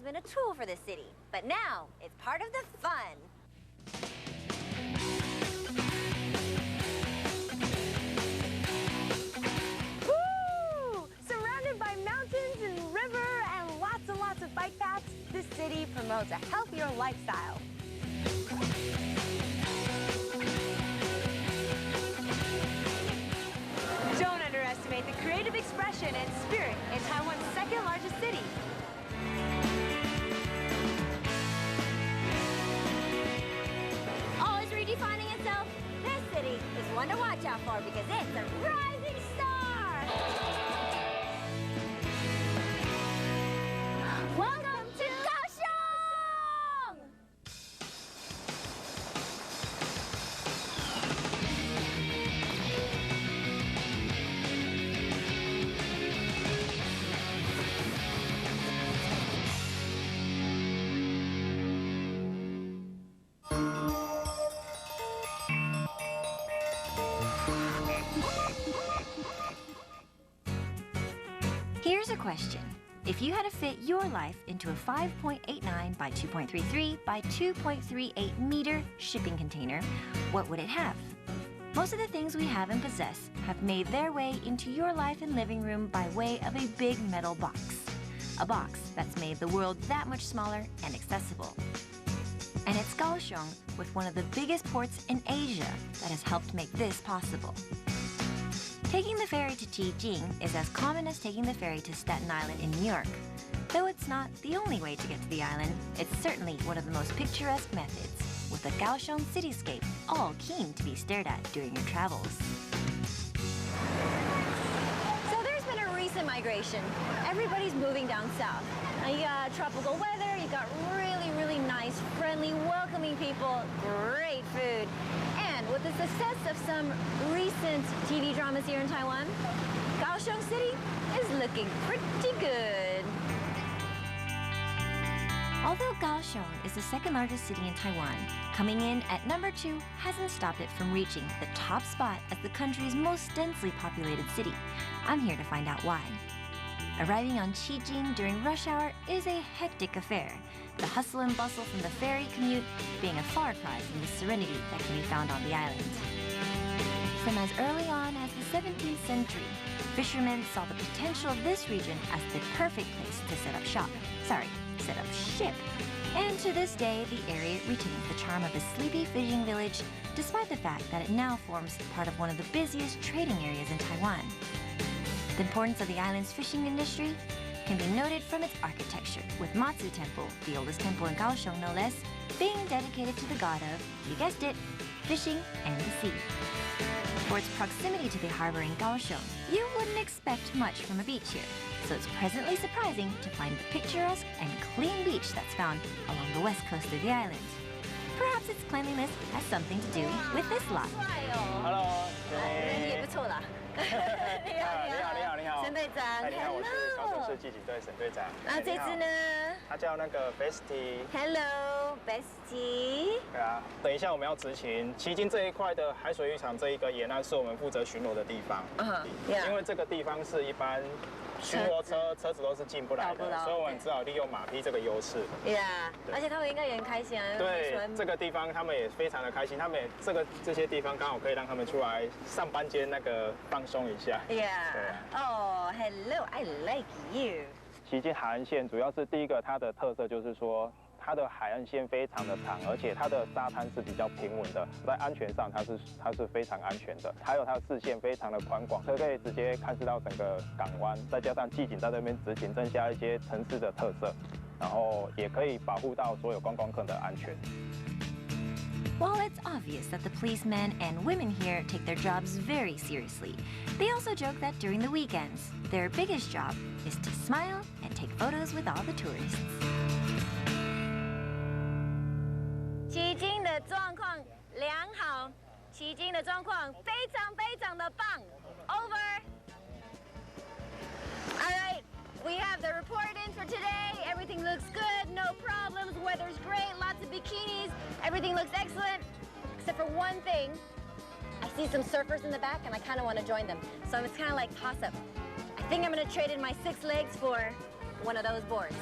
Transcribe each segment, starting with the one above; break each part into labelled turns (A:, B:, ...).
A: been a tool for the city, but now it's part of the fun. Woo! Surrounded by mountains and river and lots of bike paths, this city promotes a healthier lifestyle. Don't underestimate the creative expression and spirit in Taiwan's second largest city. Always redefining itself, this city is one to watch out for because it's a rising star! Welcome to Kaohsiung! Here's a question. If you had to fit your life into a 5.89 by 2.33 by 2.38 meter shipping container, what would it have? Most of the things we have and possess have made their way into your life and living room by way of a big metal box. A box that's made the world that much smaller and accessible. And it's Kaohsiung, with one of the biggest ports in Asia, that has helped make this possible. Taking the ferry to Tianjin is as common as taking the ferry to Staten Island in New York. Though it's not the only way to get to the island, it's certainly one of the most picturesque methods, with the Kaohsiung cityscape all keen to be stared at during your travels. So there's been a recent migration. Everybody's moving down south. Now you got tropical weather, you got really nice, friendly, welcoming people, great food. And with the success of some recent TV dramas here in Taiwan, Kaohsiung City is looking pretty good. Although Kaohsiung is the second largest city in Taiwan, coming in at number 2 hasn't stopped it from reaching the top spot as the country's most densely populated city. I'm here to find out why. Arriving on Qijing during rush hour is a hectic affair, the hustle and bustle from the ferry commute being a far cry from the serenity that can be found on the island. From as early on as the 17th century, fishermen saw the potential of this region as the perfect place to set up ship. And to this day, the area retains the charm of a sleepy fishing village, despite the fact that it now forms part of one of the busiest trading areas in Taiwan. The importance of the island's fishing industry can be noted from its architecture, with Matsu Temple, the oldest temple in Kaohsiung no less, being dedicated to the god of, you guessed it, fishing and the sea. For its proximity to the harbor in Kaohsiung, you wouldn't expect much from a beach here, so it's presently surprising to find the picturesque and clean beach that's found along the west coast of the island. Perhaps its cleanliness has something to do with this lot.
B: Hello.
A: 人也不错啦。你好，沈队长。
B: 你好，我是高雄市纪警队沈队长。
A: 那这只呢？
B: 它叫那个
A: Bestie。Hello，Bestie。
B: 对啊，等一下我们要执勤，旗津这一块的海水浴场这一个沿岸是我们负责巡逻的地方。因为这个地方是一般巡逻车子都是进不来的，所以我们只好利用马匹这个优势。
A: 而且他们应该也很开心啊。
B: 对，这个地方他们也非常的开心，他们这些地方刚好可以让他们出来上班间那个放松一下。
A: Oh, hello, I like you.
B: 旗津海岸线主要是第一个，它的特色就是说，它的海岸线非常的长，而且它的沙滩是比较平稳的，在安全上它是非常安全的。还有它的视线非常的宽广，可以直接看视到整个港湾，再加上纪警在这边执勤，增加一些城市的特色，然后也可以保护到所有观光客的安全。
A: While it's obvious that the policemen and women here take their jobs very seriously, they also joke that during the weekends, their biggest job is to smile and take photos with all the tourists. 旗津的状况良好，旗津的状况非常的棒。Over. All right, we have the report in for today. Everything looks good, no problems. Weather's great, lots of bikinis. Everything looks excellent, except for one thing. I see some surfers in the back, and I kind of want to join them. So it's kind of like toss-up. I think I'm going to trade in my 6 legs for one of those boards.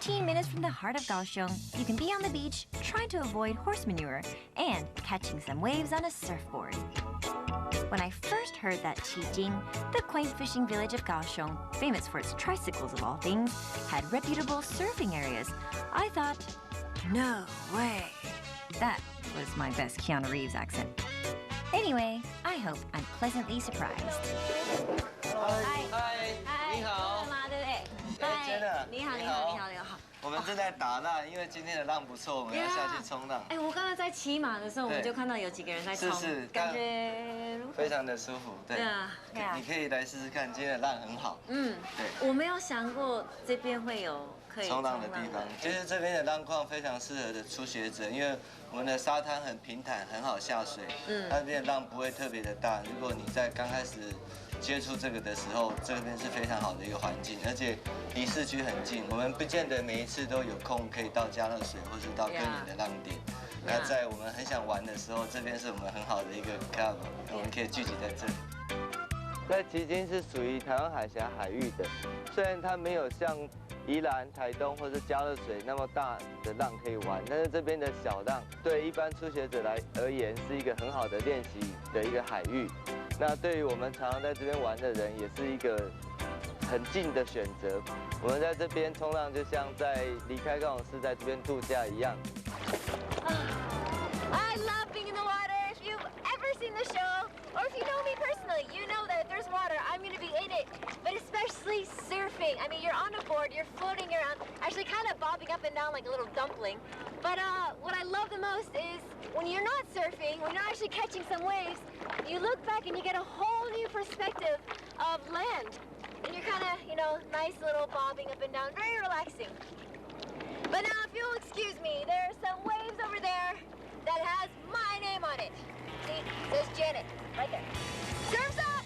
A: 15 minutes from the heart of Kaohsiung, you can be on the beach trying to avoid horse manure and catching some waves on a surfboard. When I first heard that Qijing, the quaint fishing village of Kaohsiung, famous for its tricycles of all things, had reputable surfing areas, I thought, no way. That was my best Keanu Reeves accent. Anyway, I hope I'm pleasantly surprised.
C: Hi. 你好。真的。
A: 你好。
C: 我们正在打浪，因为今天的浪不错，我们要下去冲浪。
A: 哎，我刚才在骑马的时候，我们就看到有几个人在冲，感觉
C: 非常的舒服。对
A: 啊，
C: 你可以来试试看，今天的浪很好。对。
A: 我没有想过这边会有可以
C: 冲浪的地方。其实这边的浪况非常适合的初学者，因为我们的沙滩很平坦，很好下水。那边的浪不会特别的大。如果你在刚开始接触这个的时候，这边是非常好的一个环境，而且离市区很近。我们不见得每一次都有空可以到嘉乐水或是到更远的浪点。那在我们很想玩的时候，这边是我们很好的一个 club， 我们可以聚集在这里。在旗津是属于台湾海峡海域的，虽然它没有像宜兰、台东或是嘉乐水那么大的浪可以玩，但是这边的小浪对一般初学者而言是一个很好的练习的一个海域。那对于我们常常在这边玩的人，也是一个很近的选择。我们在这边冲浪，就像在离开高雄市，在这边度假一样。
A: I love being in the water. If you've ever seen the show, or if you know me personally, you know that if there's water, I'm going to be in it. But especially surfing. I mean, you're on a board, you're floating around, actually kind of bobbing up and down like a little dumpling. But what I love the most is when you're not surfing, when you're not actually catching some waves, you look back and you get a whole new perspective of land. And you're kind of, nice little bobbing up and down, very relaxing. But now, if you'll excuse me, there are some waves over there that has my name on it. See, it says Janet, right there. Surf's up!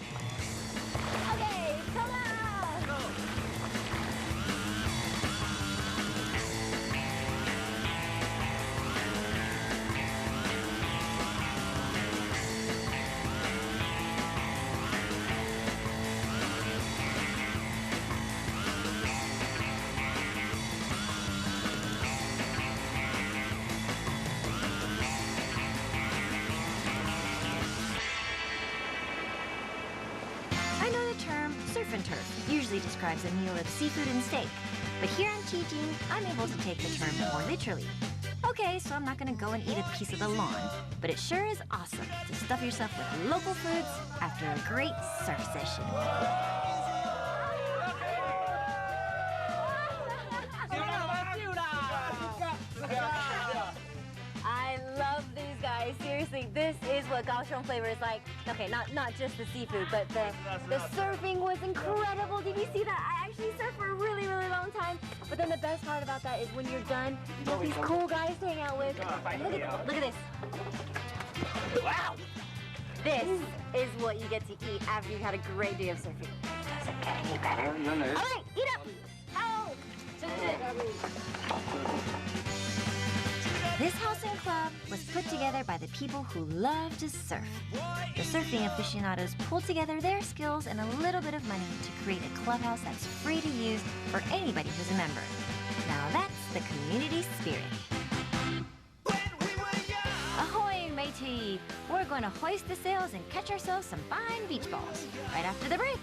A: Okay, come on! Go! Surf and turf usually describes a meal of seafood and steak, but here in Qijing, I'm able to take the term more literally. Okay, so I'm not gonna go and eat a piece of the lawn, but it sure is awesome to stuff yourself with local foods after a great surf session. I love these guys. Seriously, this is what Kaohsiung flavor is like. Okay, not just the seafood, but the surfing was incredible. Did you see that? I actually surfed for a really, really long time. But then the best part about that is when you're done, you have these cool guys to hang out with. Look at this. Wow! This is what you get to eat after you've had a great day of surfing. It doesn't get any better. All right, eat up. Oh! This house and club was put together by the people who love to surf. The surfing aficionados pulled together their skills and a little bit of money to create a clubhouse that's free to use for anybody who's a member. Now that's the community spirit. Ahoy, matey! We're going to hoist the sails and catch ourselves some fine beach balls right after the break.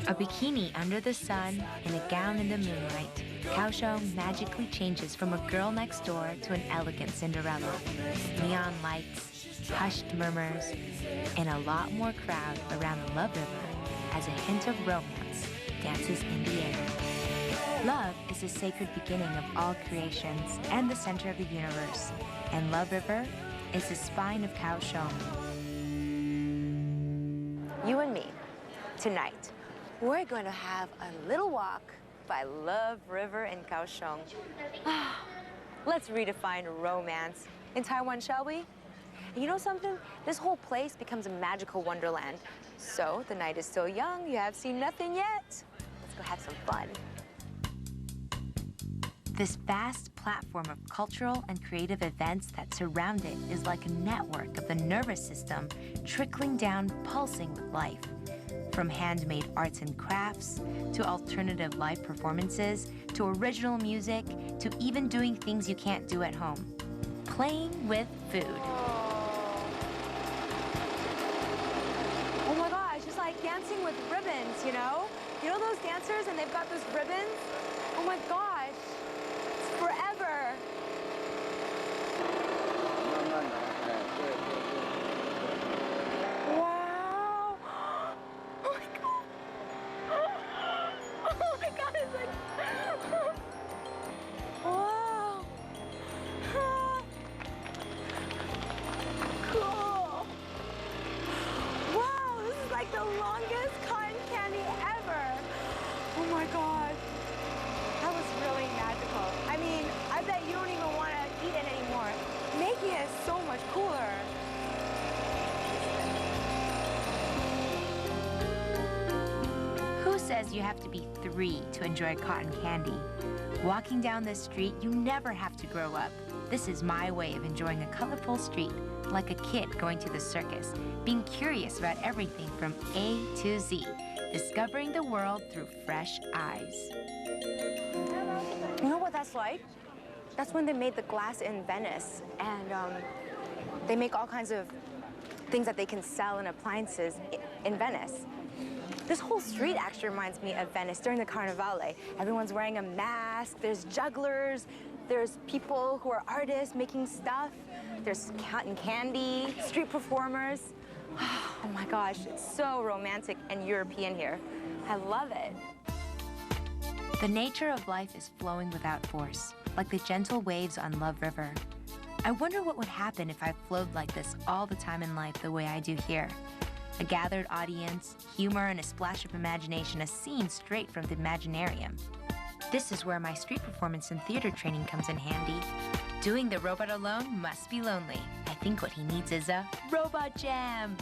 A: A bikini under the sun and a gown in the moonlight, Kaohsiung magically changes from a girl next door to an elegant Cinderella. Neon lights, hushed murmurs, and a lot more crowd around the Love River as a hint of romance dances in the air. Love is the sacred beginning of all creations and the center of the universe, and Love River is the spine of Kaohsiung. You and me, tonight, we're going to have a little walk by Love River in Kaohsiung. Let's redefine romance in Taiwan, shall we? And you know something? This whole place becomes a magical wonderland. So the night is still young, you have seen nothing yet. Let's go have some fun. This vast platform of cultural and creative events that surround it is like a network of the nervous system trickling down, pulsing with life. From handmade arts and crafts, to alternative live performances, to original music, to even doing things you can't do at home. Playing with food.
D: Oh my gosh, it's like dancing with ribbons, you know? You know those dancers and they've got those ribbons? Oh my gosh, it's forever. Wow. Oh my God. Oh my God, it's like, wow. Cool. Wow, this is like the longest cotton candy ever. Oh my God. That was really magical. I mean, I bet you don't even want to eat it anymore. Making it so much cooler.
A: Who says you have to be 3 to enjoy cotton candy? Walking down this street, you never have to grow up. This is my way of enjoying a colorful street, like a kid going to the circus, being curious about everything from A to Z, discovering the world through fresh eyes.
D: You know what that's like? That's when they made the glass in Venice, and they make all kinds of things that they can sell in appliances in Venice. This whole street actually reminds me of Venice during the Carnivale. Everyone's wearing a mask, there's jugglers, there's people who are artists making stuff, there's cotton candy, street performers. Oh my gosh, it's so romantic and European here. I love it.
A: The nature of life is flowing without force, like the gentle waves on Love River. I wonder what would happen if I flowed like this all the time in life the way I do here. A gathered audience, humor, and a splash of imagination, a scene straight from the Imaginarium. This is where my street performance and theater training comes in handy. Doing the robot alone must be lonely. I think what he needs is a robot jam.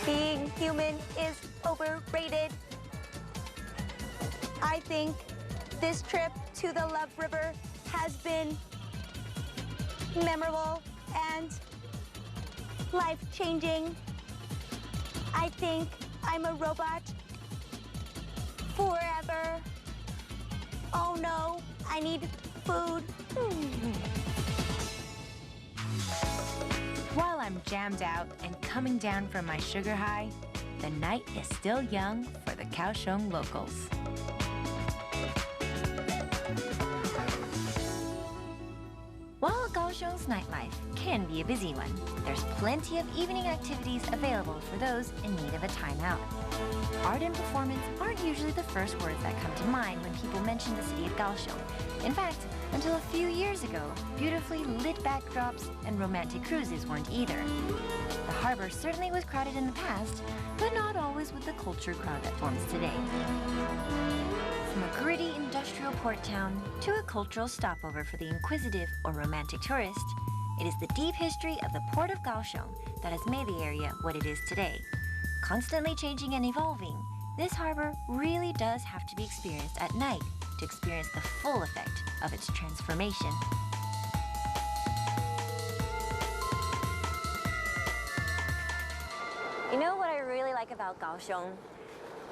D: Being human is overrated. I think this trip to the Love River has been memorable and life-changing. I think I'm a robot forever. Oh no, I need food.
A: While I'm jammed out and coming down from my sugar high, the night is still young for the Kaohsiung locals. While Kaohsiung's nightlife can be a busy one, there's plenty of evening activities available for those in need of a timeout. Art and performance aren't usually the first words that come to mind when people mention the city of Kaohsiung. In fact, until a few years ago, beautifully lit backdrops and romantic cruises weren't either. The harbor certainly was crowded in the past, but not always with the culture crowd that forms today. From a gritty industrial port town to a cultural stopover for the inquisitive or romantic tourist, it is the deep history of the port of Kaohsiung that has made the area what it is today. Constantly changing and evolving, this harbor really does have to be experienced at night to experience the full effect of its transformation.
E: You know what I really like about Kaohsiung?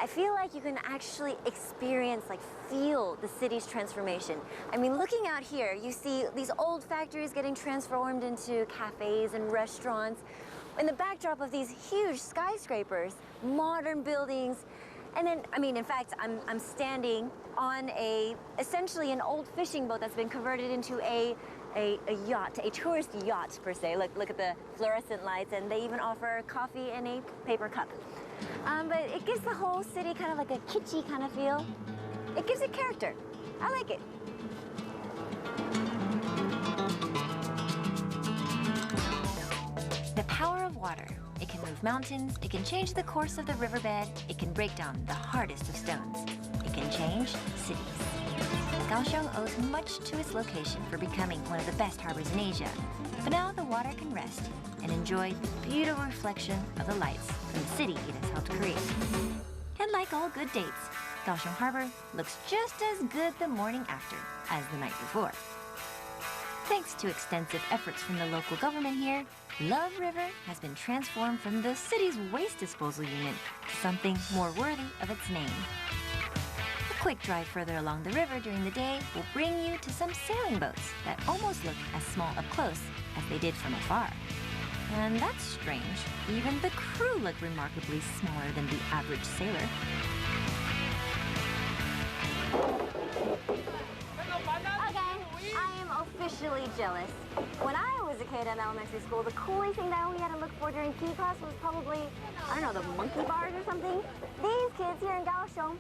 E: I feel like you can actually experience, feel the city's transformation. I mean, looking out here, you see these old factories getting transformed into cafes and restaurants. In the backdrop of these huge skyscrapers, modern buildings, and then, in fact, I'm standing on essentially an old fishing boat that's been converted into a yacht, a tourist yacht per se. Look at the fluorescent lights, and they even offer coffee in a paper cup. But it gives the whole city kind of like a kitschy kind of feel. It gives it character. I like it.
A: The power of water. It can move mountains, it can change the course of the riverbed, it can break down the hardest of stones. It can can change cities. Kaohsiung owes much to its location for becoming one of the best harbors in Asia. But now the water can rest and enjoy the beautiful reflection of the lights from the city it has helped create. And like all good dates, Kaohsiung Harbor looks just as good the morning after as the night before. Thanks to extensive efforts from the local government here, Love River has been transformed from the city's waste disposal unit to something more worthy of its name. A quick drive further along the river during the day will bring you to some sailing boats that almost look as small up close as they did from afar. And that's strange. Even the crew look remarkably smaller than the average sailor.
E: Okay, I am officially jealous. When I was a kid in elementary school, the coolest thing that we had to look for during PE class was probably, I don't know, the monkey bars or something. These kids here in Kaohsiung,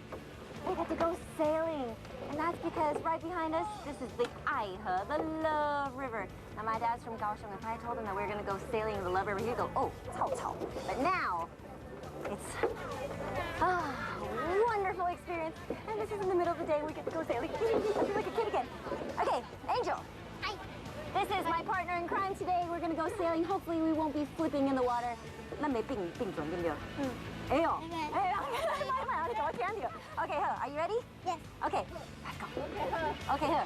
E: they get to go sailing. And that's because right behind us, this is the Aihe, the Love River. Now, my dad's from Kaohsiung. If I told him that we were going to go sailing in the Love River, he'd go, oh, Cao Cao. But now, it's a wonderful experience. And this is in the middle of the day. We get to go sailing. I feel like a kid again. Okay, Angel. Hi. This is my partner in crime today. We're going to go sailing. Hopefully, we won't be flipping in the water. Okay, are you ready? Yes. Okay, let's go. Okay,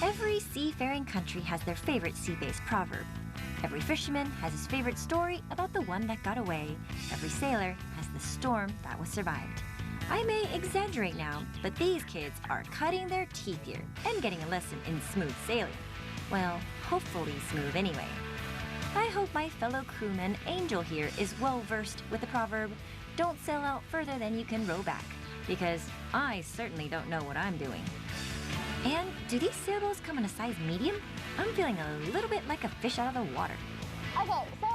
A: Every seafaring country has their favorite sea-based proverb. Every fisherman has his favorite story about the one that got away. Every sailor has the storm that was survived. I may exaggerate now, but these kids are cutting their teeth here and getting a lesson in smooth sailing. Well, hopefully smooth anyway. I hope my fellow crewman Angel here is well versed with the proverb, don't sail out further than you can row back, because I certainly don't know what I'm doing. And do these sailboats come in a size medium? I'm feeling a little bit like a fish out of the water.
E: Okay, so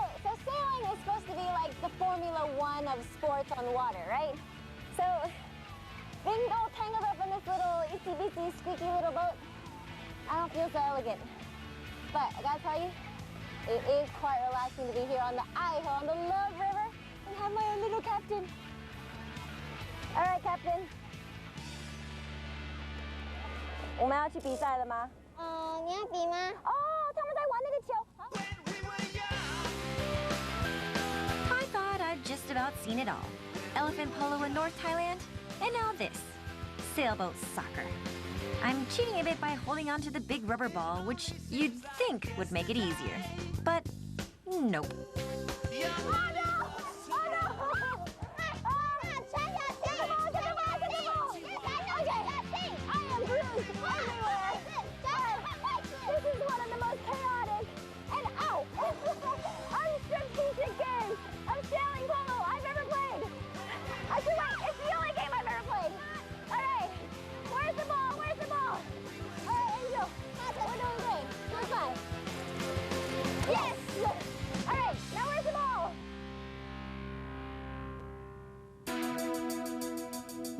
E: sailing is supposed to be like the Formula One of sports on water, right? So being all tangled up in this little itsy-bitsy squeaky little boat, I don't feel so elegant. But I gotta tell you, it is quite relaxing to be here on the Aihe, on the Love River, and have my own little captain. All right, Captain. 我们要去比赛了吗？你要比吗？哦，他们在玩那个球。
A: I thought I'd just about seen it all. Elephant polo in North Thailand, and now this, sailboat soccer. I'm cheating a bit by holding onto the big rubber ball, which you'd think would make it easier. But nope.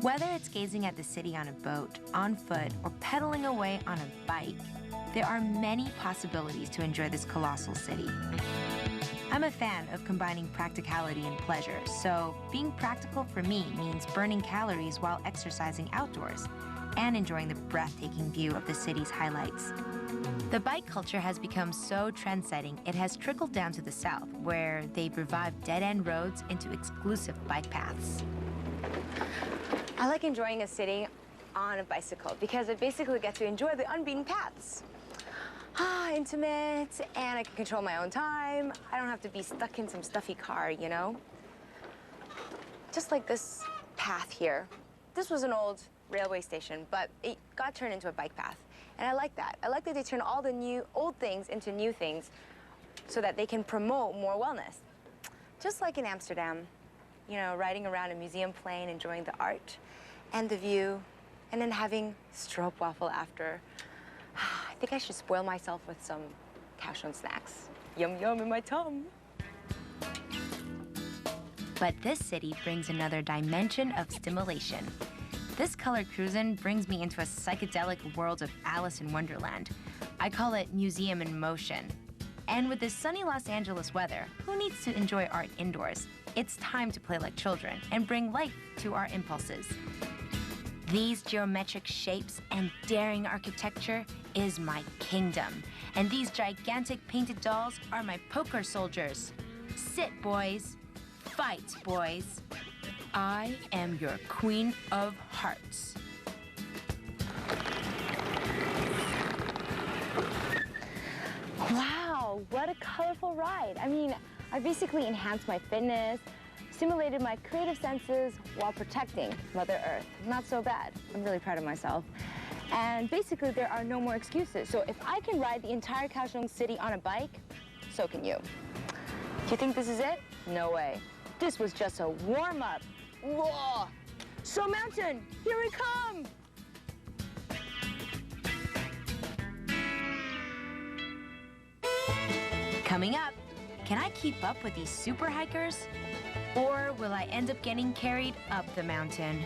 A: Whether it's gazing at the city on a boat, on foot, or pedaling away on a bike, there are many possibilities to enjoy this colossal city. I'm a fan of combining practicality and pleasure, so being practical for me means burning calories while exercising outdoors and enjoying the breathtaking view of the city's highlights. The bike culture has become so trendsetting, it has trickled down to the south, where they've revived dead-end roads into exclusive bike paths.
D: I like enjoying a city on a bicycle because I basically get to enjoy the unbeaten paths. Intimate, and I can control my own time. I don't have to be stuck in some stuffy car, you know? Just like this path here. This was an old railway station, but it got turned into a bike path. And I like that. I like that they turn all the old things into new things so that they can promote more wellness. Just like in Amsterdam, you know, riding around a museum plane, enjoying the art and the view, and then having stroopwafel after. I think I should spoil myself with some Kaohsiung snacks. Yum yum in my tum.
A: But this city brings another dimension of stimulation. This color cruisin' brings me into a psychedelic world of Alice in Wonderland. I call it museum in motion. And with this sunny Los Angeles weather, who needs to enjoy art indoors? It's time to play like children and bring life to our impulses. These geometric shapes and daring architecture is my kingdom. And these gigantic painted dolls are my poker soldiers. Sit, boys. Fight, boys. I am your Queen of Hearts.
D: Wow, what a colorful ride. I mean, I basically enhanced my fitness, stimulated my creative senses while protecting Mother Earth. Not so bad. I'm really proud of myself. And basically, there are no more excuses. So if I can ride the entire Kaohsiung city on a bike, so can you. Do you think this is it? No way. This was just a warm-up. Whoa! So Mountain, here we come!
A: Coming up, can I keep up with these super hikers? Or will I end up getting carried up the mountain?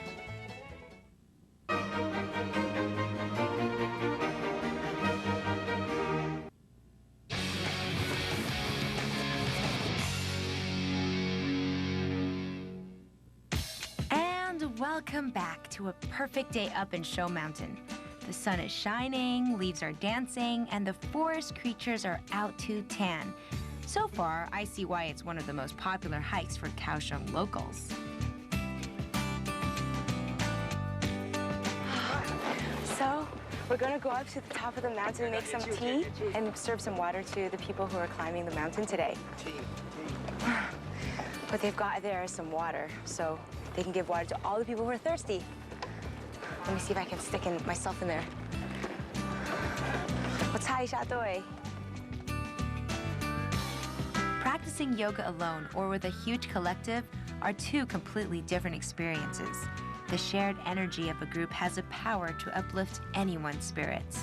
A: And welcome back to a perfect day up in Show Mountain. The sun is shining, leaves are dancing, and the forest creatures are out to tan. So far, I see why it's one of the most popular hikes for Kaohsiung locals.
D: So, we're gonna go up to the top of the mountain and make some tea and serve some water to the people who are climbing the mountain today. What they've got there is some water, so they can give water to all the people who are thirsty. Let me see if I can stick myself in there. 我擦一下队.
A: Practicing yoga alone or with a huge collective are two completely different experiences. The shared energy of a group has a power to uplift anyone's spirits.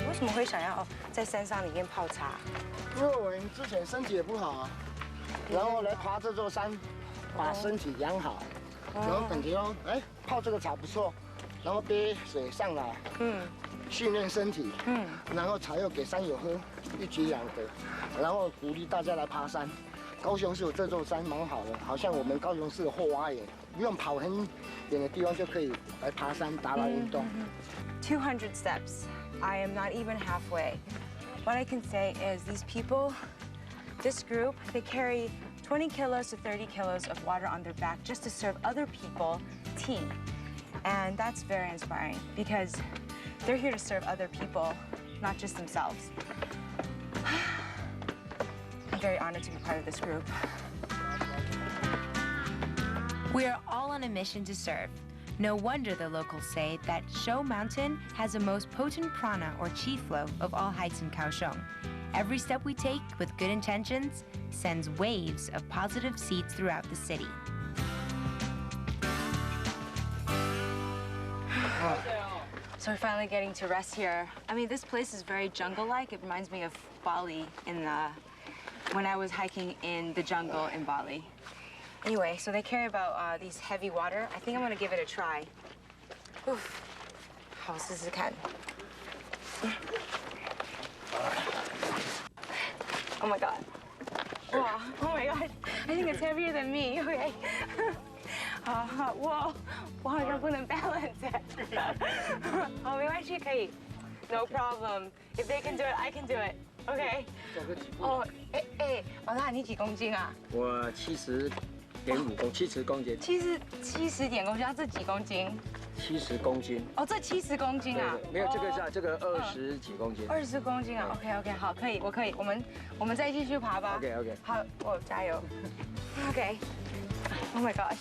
D: 为什么会想要在山上里面泡茶？
F: 因为我们之前身体也不好啊，然后来爬这座山，把身体养好，然后感觉哦，哎，泡这个茶不错，然后背水上来，训练身体，然后茶又给山友喝，一举两得，然后鼓励大家来爬山。高雄市有这座山蛮好的，好像我们高雄市的后花园，不用跑很远的地方就可以来爬山打扰运动。
D: 200 steps. I am not even halfway. What I can say is these people, this group, they carry 20 kilos to 30 kilos of water on their back just to serve other people tea. And that's very inspiring because they're here to serve other people, not just themselves. I'm very honored to be part of this group.
A: We are all on a mission to serve. No wonder the locals say that Show Mountain has the most potent prana or chi flow of all hikes in Kaohsiung. Every step we take with good intentions sends waves of positive seeds throughout the city.
D: So we're finally getting to rest here. I mean, this place is very jungle-like. It reminds me of Bali when I was hiking in the jungle in Bali. Anyway, so they carry about these heavy water. I think I'm gonna give it a try. Oof. 好，试试看。Oh my god. Wow. Oh my gosh. I think it's heavier than me. Okay. Whoa. 我好像不能 balance it. 好，没关系，可以。No problem. If they can do it, I can do it. Okay. 哦，老大，你几公斤啊？
F: 我70.5公，70公斤。
D: 70点公斤，这几公斤
F: ？70公斤。
D: 哦，这70公斤啊？
F: 没有，这个是这个20几公斤。20
D: 公斤啊 ？OK， 好，可以，我可以，我们再继续爬吧。
F: OK。
D: 好，我加油。OK。Oh my gosh.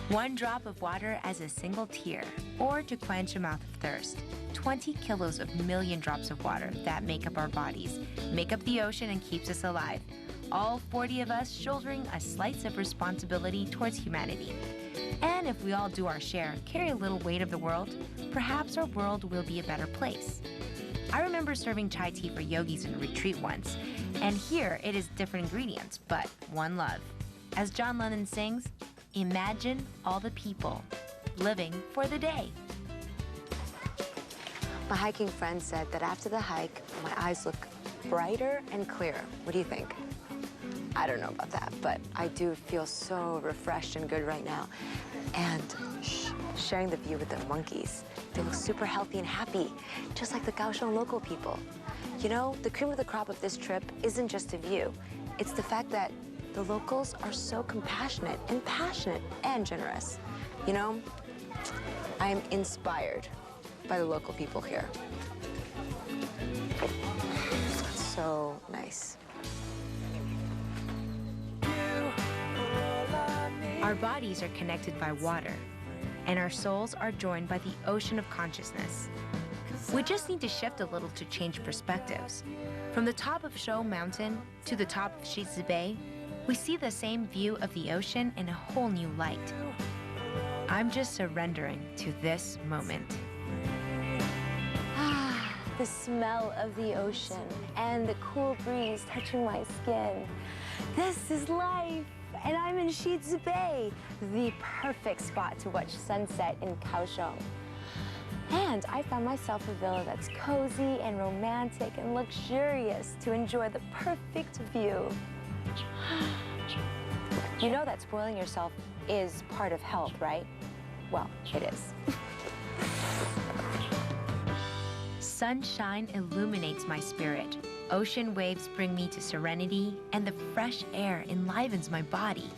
A: One drop of water as a single tear, or to quench a mouth of thirst. 20 kilos of million drops of water that make up our bodies, make up the ocean and keeps us alive. All 40 of us shouldering a slice of responsibility towards humanity. And if we all do our share, carry a little weight of the world, perhaps our world will be a better place. I remember serving chai tea for yogis in a retreat once, and here it is different ingredients, but one love. As John Lennon sings, imagine all the people living for the day.
D: My hiking friend said that after the hike, my eyes look brighter and clearer. What do you think? I don't know about that, but I do feel so refreshed and good right now. And sharing the view with the monkeys. They look super healthy and happy, just like the Kaohsiung local people. You know, the cream of the crop of this trip isn't just the view. It's the fact that the locals are so compassionate and passionate and generous. You know, I am inspired by the local people here. So nice.
G: Our bodies are connected by water, and our souls are joined by the ocean of consciousness. We just need to shift a little to change perspectives. From the top of Shou Mountain to the top of Shizi Bay, we see the same view of the ocean in a whole new light. I'm just surrendering to this moment.
D: Ah, the smell of the ocean and the cool breeze touching my skin. This is life. And I'm in Shizi Bay, the perfect spot to watch sunset in Kaohsiung. And I found myself a villa that's cozy and romantic and luxurious to enjoy the perfect view. You know that spoiling yourself is part of health, right? Well, it is.
G: Sunshine illuminates my spirit. Ocean waves bring me to serenity, and the fresh air enlivens my body.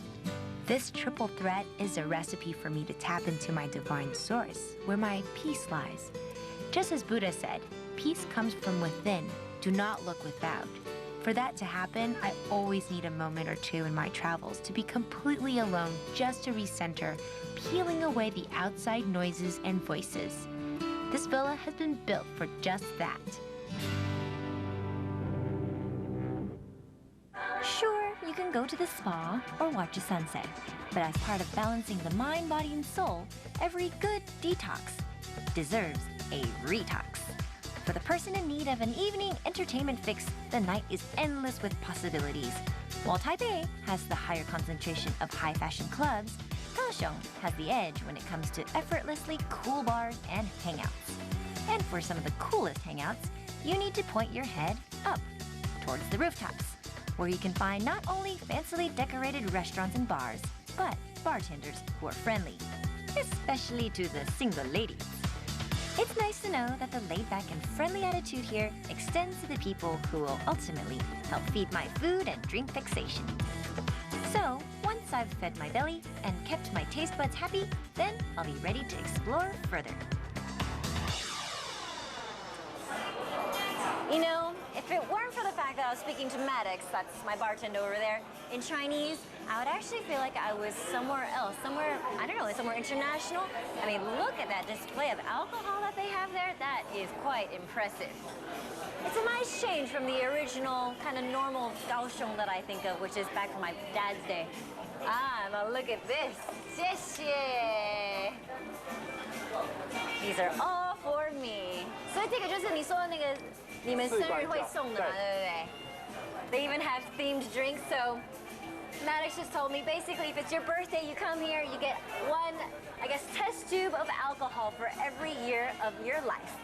G: This triple threat is a recipe for me to tap into my divine source, where my peace lies. Just as Buddha said, peace comes from within, do not look without. For that to happen, I always need a moment or two in my travels to be completely alone just to recenter, peeling away the outside noises and voices. This villa has been built for just that.
A: Sure, you can go to the spa or watch a sunset, but as part of balancing the mind, body, and soul, every good detox deserves a retox. For the person in need of an evening entertainment fix, the night is endless with possibilities. While Taipei has the higher concentration of high-fashion clubs, Kaohsiung has the edge when it comes to effortlessly cool bars and hangouts. And for some of the coolest hangouts, you need to point your head up, towards the rooftops, where you can find not only fancily decorated restaurants and bars, but bartenders who are friendly, especially to the single ladies. It's nice to know that the laid-back and friendly attitude here extends to the people who will ultimately help feed my food and drink fixation. So, once I've fed my belly and kept my taste buds happy, then I'll be ready to explore further.
E: You know, if it weren't for the fact that I was speaking to Maddox, that's my bartender over there, in Chinese, I would actually feel like I was somewhere else, somewhere, I don't know, somewhere international. I mean, look at that display of alcohol that they have there. That is quite impressive. It's a nice change from the original kind of normal Kaohsiung that I think of, which is back from my dad's day. Ah, now look at this. 谢谢. These are all for me. 所以这个就是你说的那个你们生日会送的嘛，对不对？ They even have themed drinks, so Maddox just told me basically if it's your birthday, you come here, you get one, I guess, test tube of alcohol for every year of your life.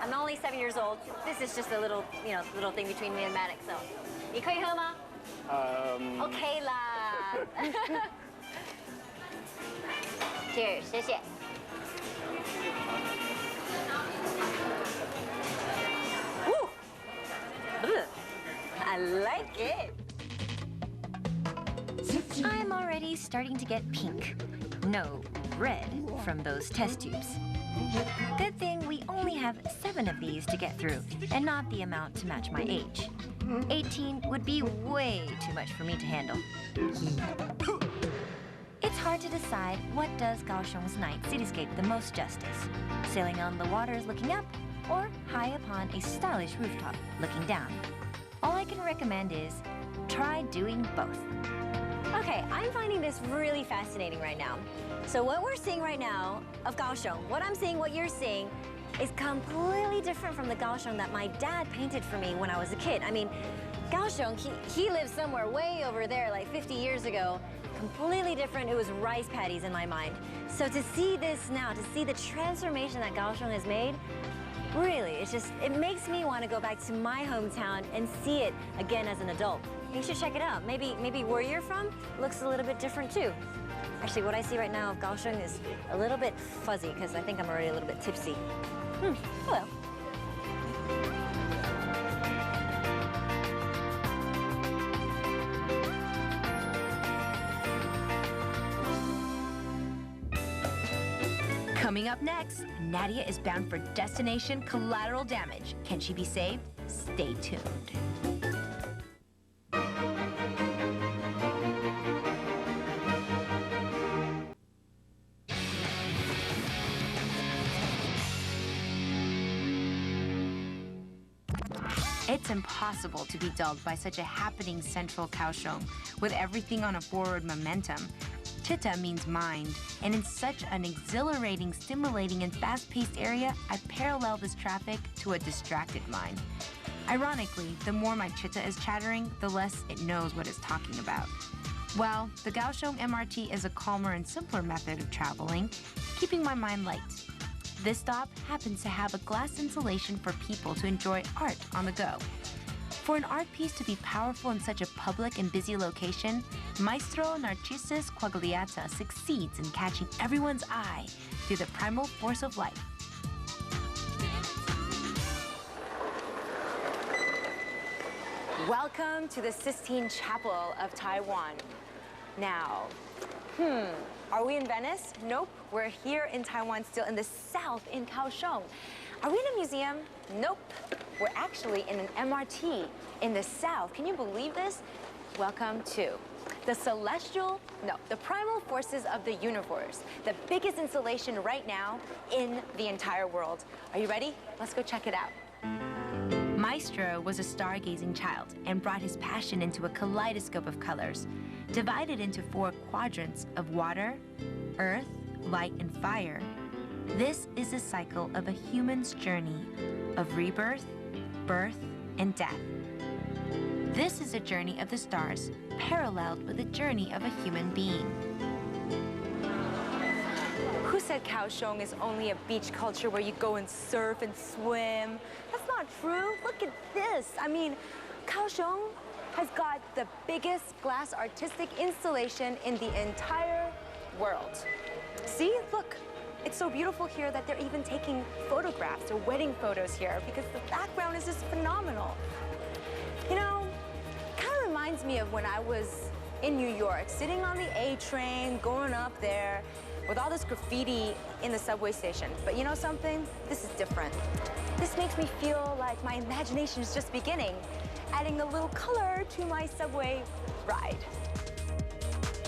E: I'm only 7 years old. This is just a little, little thing between me and Maddox, so. 你可以喝吗？OK 啦。Cheers， 谢谢。I like it.
A: I'm already starting to get pink. No, red from those test tubes. Good thing we only have 7 of these to get through, and not the amount to match my age. 18 would be way too much for me to handle. It's hard to decide what does Kaohsiung's night cityscape the most justice. Sailing on the waters looking up, or high upon a stylish rooftop looking down. All I can recommend is try doing both.
E: Okay, I'm finding this really fascinating right now. So what we're seeing right now of Kaohsiung, what I'm seeing, what you're seeing, is completely different from the Kaohsiung that my dad painted for me when I was a kid. I mean, Kaohsiung, he lived somewhere way over there like 50 years ago. Completely different. It was rice paddies in my mind. So to see this now, to see the transformation that Kaohsiung has made, really, it makes me want to go back to my hometown and see it again as an adult. You should check it out. Maybe where you're from looks a little bit different too. Actually, what I see right now of Kaohsiung is a little bit fuzzy because I think I'm already a little bit tipsy. Hello.
G: Coming up next, Nadia is bound for destination collateral damage. Can she be saved? Stay tuned. It's impossible to be dulled by such a happening central Kaohsiung, with everything on a forward momentum. Chitta means mind, and in such an exhilarating, stimulating, and fast-paced area, I parallel this traffic to a distracted mind. Ironically, the more my chitta is chattering, the less it knows what it's talking about. Well, the Kaohsiung MRT is a calmer and simpler method of traveling, keeping my mind light. This stop happens to have a glass insulation for people to enjoy art on the go. For an art piece to be powerful in such a public and busy location, Maestro Narcissus Quagliata succeeds in catching everyone's eye through the primal force of life.
D: Welcome to the Sistine Chapel of Taiwan. Now, are we in Venice? Nope, we're here in Taiwan, still in the south, in Kaohsiung. Are we in a museum? Nope, we're actually in an MRT in the south. Can you believe this? Welcome to the primal forces of the universe, the biggest installation right now in the entire world. Are you ready? Let's go check it out.
G: Maestro was a stargazing child and brought his passion into a kaleidoscope of colors, divided into 4 quadrants of water, earth, light, and fire. This is the cycle of a human's journey of rebirth, birth, and death. This is a journey of the stars, paralleled with the journey of a human being.
D: Who said Kaohsiung is only a beach culture where you go and surf and swim? That's not true. Look at this. I mean, Kaohsiung has got the biggest glass artistic installation in the entire world. See, look. It's so beautiful here that they're even taking photographs or wedding photos here because the background is just phenomenal. You know, kind of reminds me of when I was in New York, sitting on the A train, going up there, with all this graffiti in the subway station. But you know something? This is different. This makes me feel like my imagination is just beginning, adding a little color to my subway ride.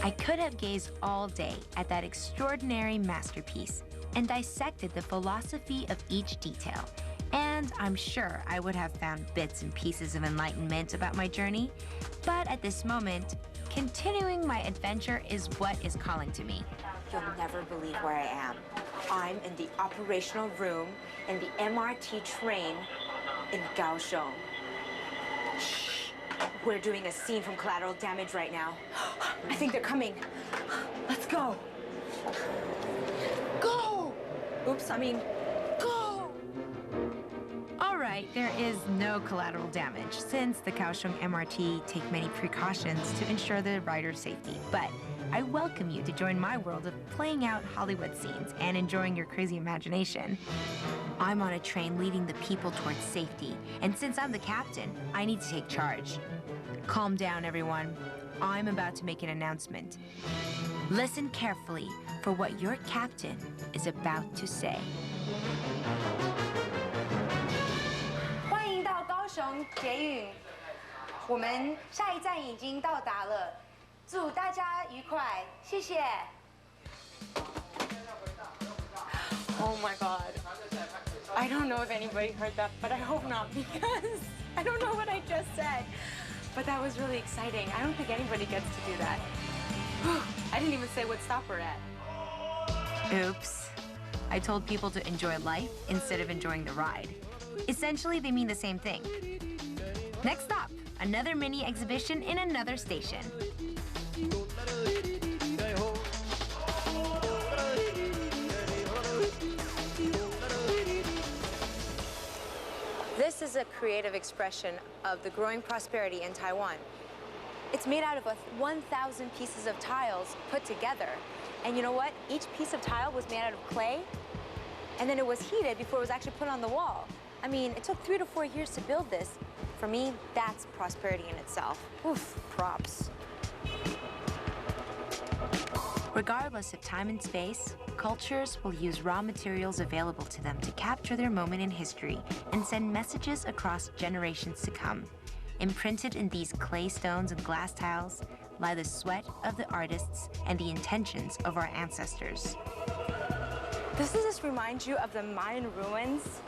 G: I could have gazed all day at that extraordinary masterpiece and dissected the philosophy of each detail. And I'm sure I would have found bits and pieces of enlightenment about my journey. But at this moment, continuing my adventure is what is calling to me.
D: You'll never believe where I am. I'm in the operational room in the MRT train in Kaohsiung. Shh. We're doing a scene from Collateral Damage right now. I think they're coming. Let's go. Go! Oops, I mean, go!
G: All right, there is no collateral damage since the Kaohsiung MRT take many precautions to ensure the rider's safety. But I welcome you to join my world of playing out Hollywood scenes and enjoying your crazy imagination. I'm on a train leading the people towards safety, and since I'm the captain, I need to take charge. Calm down, everyone. I'm about to make an announcement. Listen carefully for what your captain is about to say.
D: 欢迎到高雄捷运，我们下一站已经到达了，祝大家愉快，谢谢。Oh my God. I don't know if anybody heard that, but I hope not because I don't know what I just said. But that was really exciting. I don't think anybody gets to do that. I didn't even say what stop we're at.
G: Oops. I told people to enjoy life instead of enjoying the ride. Essentially, they mean the same thing. Next stop, another mini exhibition in another station.
D: This is a creative expression of the growing prosperity in Taiwan. It's made out of 1,000 pieces of tiles put together. And you know what? Each piece of tile was made out of clay, and then it was heated before it was actually put on the wall. I mean, it took 3 to 4 years to build this. For me, that's prosperity in itself. Oof, props.
G: Regardless of time and space, cultures will use raw materials available to them to capture their moment in history and send messages across generations to come. Imprinted in these clay stones and glass tiles lie the sweat of the artists and the intentions of our ancestors.
D: Does this remind you of the Mayan ruins?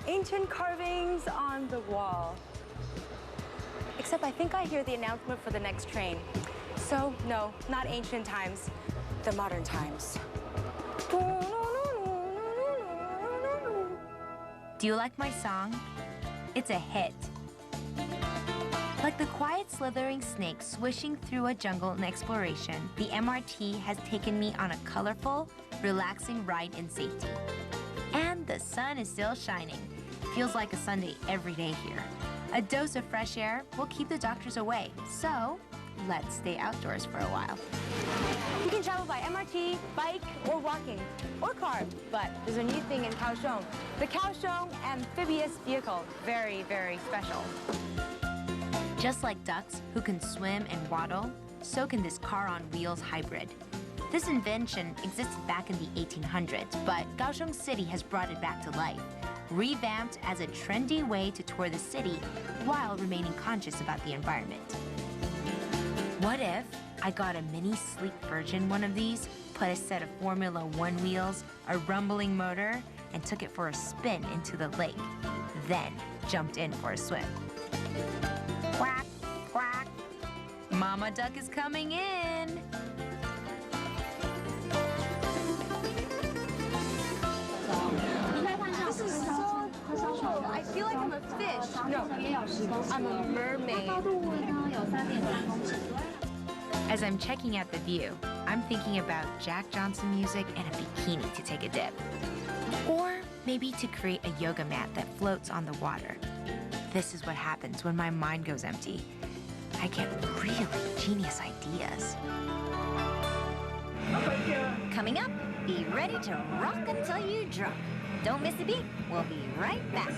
D: Ancient carvings on the wall. Except I think I hear the announcement for the next train. So, no, not ancient times, the modern times.
G: Do you like my song? It's a hit. Like the quiet slithering snake swishing through a jungle in exploration, the MRT has taken me on a colorful, relaxing ride in safety. And the sun is still shining. Feels like a Sunday every day here. A dose of fresh air will keep the doctors away, so let's stay outdoors for a while.
D: You can travel by MRT, bike, or walking, or car. But there's a new thing in Kaohsiung. The Kaohsiung amphibious vehicle. Very, very special.
G: Just like ducks who can swim and waddle, so can this car-on-wheels hybrid. This invention existed back in the 1800s, but Kaohsiung City has brought it back to life, revamped as a trendy way to tour the city while remaining conscious about the environment. What if I got a mini sleek version one of these, put a set of Formula One wheels, a rumbling motor, and took it for a spin into the lake, then jumped in for a swim? Quack, quack. Mama Duck is coming in.
D: This is so cool. I feel like I'm a fish. No, I'm a mermaid.
G: As I'm checking out the view, I'm thinking about Jack Johnson music and a bikini to take a dip. Or maybe to create a yoga mat that floats on the water. This is what happens when my mind goes empty. I get really genius ideas.
A: Coming up, be ready to rock until you drop. Don't miss a beat. We'll be right back.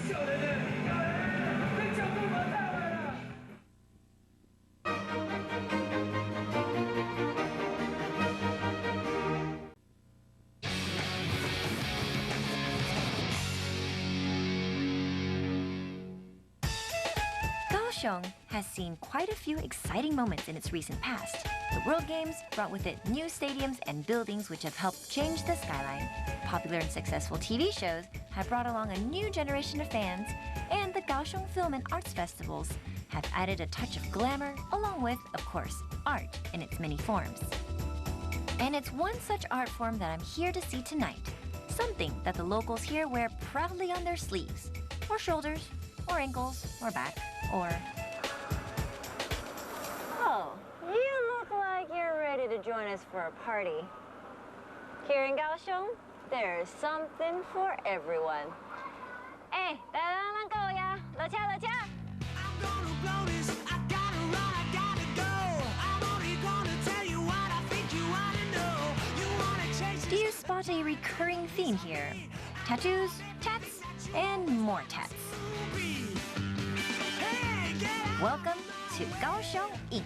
A: Kaohsiung has seen quite a few exciting moments in its recent past. The World Games brought with it new stadiums and buildings which have helped change the skyline. Popular and successful TV shows have brought along a new generation of fans, and the Kaohsiung Film and Arts Festivals have added a touch of glamour, along with, of course, art in its many forms. And it's one such art form that I'm here to see tonight. Something that the locals here wear proudly on their sleeves, or shoulders, or ankles, or back, or...
E: Oh, you look like you're ready to join us for a party. Here in Kaohsiung, there's something for everyone. Hey, dalang ko ya, lacha lacha. I'm gonna blow this. I gotta run, I gotta go. I'm only gonna tell you what I think you wanna know. You wanna chase.
A: Do you spot a recurring theme here? Tattoos, tats, and more tats. Welcome to Kaohsiung Ink.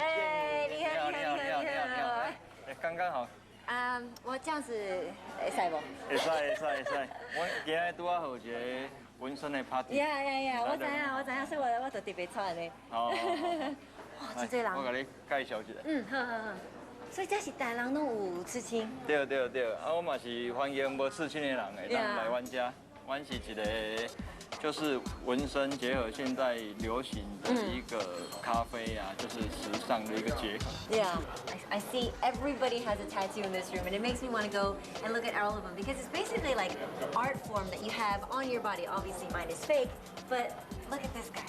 E: 哎，你好，你好，你好，你好，
B: 刚刚好。
E: 我这样子会使不？
B: 会使。我今日拄啊有一个纹身的 party。
E: 呀，我知影，所以我就特别穿的。
B: 好。
E: 哇，真多人。
B: 我甲你介绍一下。
E: 好。所以这是大人拢有刺青。
B: 对，我嘛是欢迎无刺青的人会当来阮遮。阮是一个
H: 就是纹身结合现在流行的一个咖啡啊，就是时尚的一个结合。
E: Yeah, I see everybody has a tattoo in this room, and it makes me want to go and look at all of them because it's basically like art form that you have on your body. Obviously, mine is fake, but look at this guy.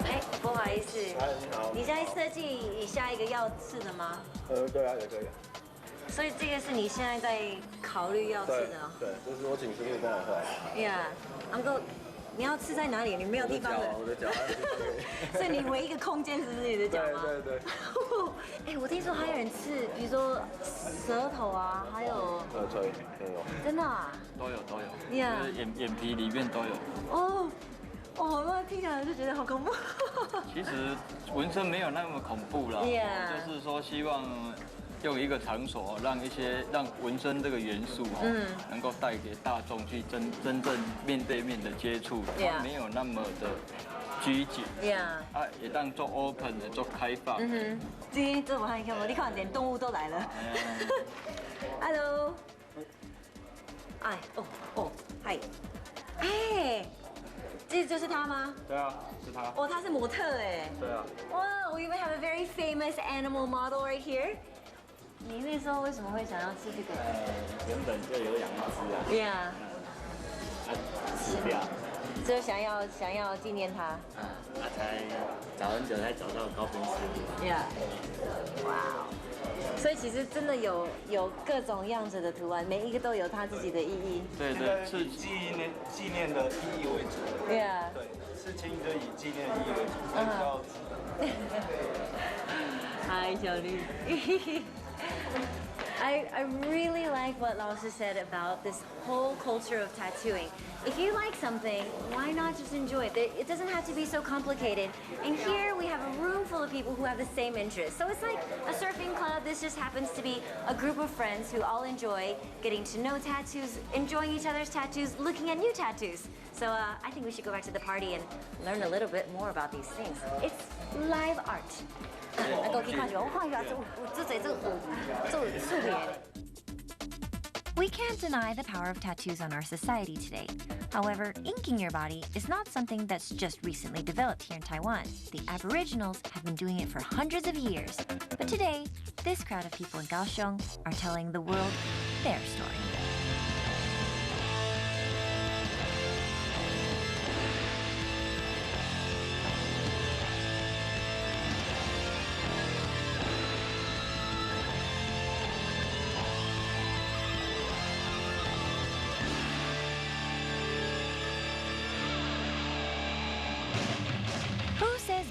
E: 哎，不好意思，你在设计下一个要刺的吗？
I: 对啊，也可以。
E: 所以这个是你现在在考虑要刺的哦？
I: 对，这是我请师傅帮我画。
E: Yeah，Uncle，你要刺在哪里？你没有地方的。
I: 我的脚，
E: 所以你唯一一个空间是不是你的脚吗？
I: 对。
E: 哎，我听说还有人刺，比如说舌头啊，还有。
I: 可以有。
E: 真的啊？
H: 都有。
E: Yeah。
H: 就是眼皮里面都有。
E: 哦。哦，那听起来就觉得好恐怖。
H: 其实纹身没有那么恐怖啦，就是说希望用一个场所让纹身这个元素能够带给大众去真正面对面的接触，它没有那么的拘谨，啊，也当做 open 的做开放。
E: 今天这我看你看，你看连动物都来了。Hello。哎，嗨，哎。这就是他吗？
H: 对啊，是他。
E: 哦，他是模特哎。
H: 对啊。
E: 哇 ，we even have a very famous animal model right here。你那时候为什么会想要吃这个？
I: 原本就有养一只啊。
E: Yeah。
I: 死掉。
E: 就想要纪念他。
I: 才找很久才找到高分师傅。
E: Yeah。哇。所以其实真的有各种样子的图案，每一个都有它自己的意义。
H: 对，是以纪
I: 念的意义为主。
E: Yeah。
I: 对，刺青就以纪念的意义为主，比较值得。
E: 嗨，小绿。I really like what Lao Shi said about this whole culture of tattooing. If you like something, why not just enjoy it? It doesn't have to be so complicated. And here we have a room full of people who have the same interests. So it's like a surfing club. This just happens to be a group of friends who all enjoy getting to know tattoos, enjoying each other's tattoos, looking at new tattoos. So I think we should go back to the party and learn a little bit more about these things. It's live art.
A: We can't deny the power of tattoos on our society today. However, inking your body is not something that's just recently developed here in Taiwan. The Aboriginals have been doing it for hundreds of years. But today, this crowd of people in Kaohsiung are telling the world their story.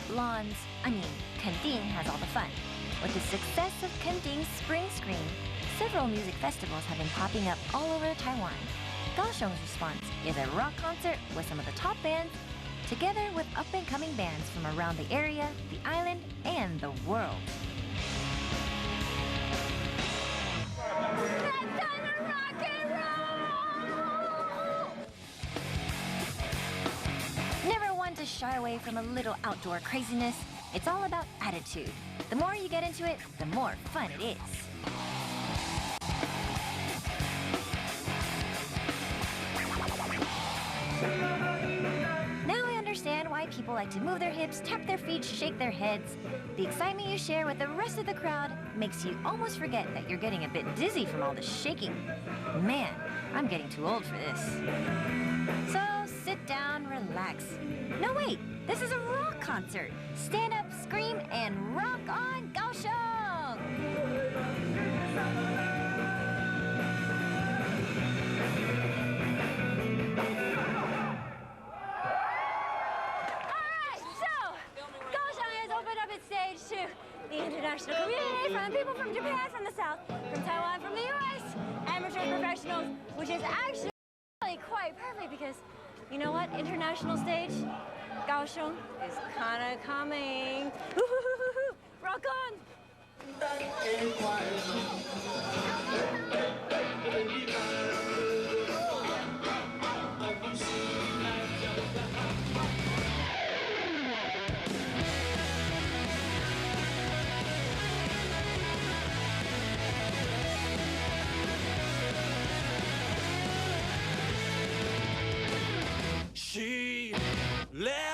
A: Blondes, Kending has all the fun. With the success of Kending's Spring Screen, several music festivals have been popping up all over Taiwan. Kaohsiung's response is a rock concert with some of the top bands, together with up-and-coming bands from around the area, the island, and the world.
E: It's time to rock and roll!
A: Never one to shy away from a little outdoor craziness. It's all about attitude. The more you get into it, the more fun it is. Now I understand why people like to move their hips, tap their feet, shake their heads. The excitement you share with the rest of the crowd makes you almost forget that you're getting a bit dizzy from all the shaking. Man, I'm getting too old for this. So sit down, relax. No, wait, this is a rock concert. Stand up, scream, and rock on Kaohsiung!
E: Alright, so Kaohsiung has opened up its stage to the international community, from people from Japan, from the South, from Taiwan, from the US, amateur professionals, which is actually quite perfect because you know what? International stage, Kaohsiung is kind of coming. Rock on!
J: She left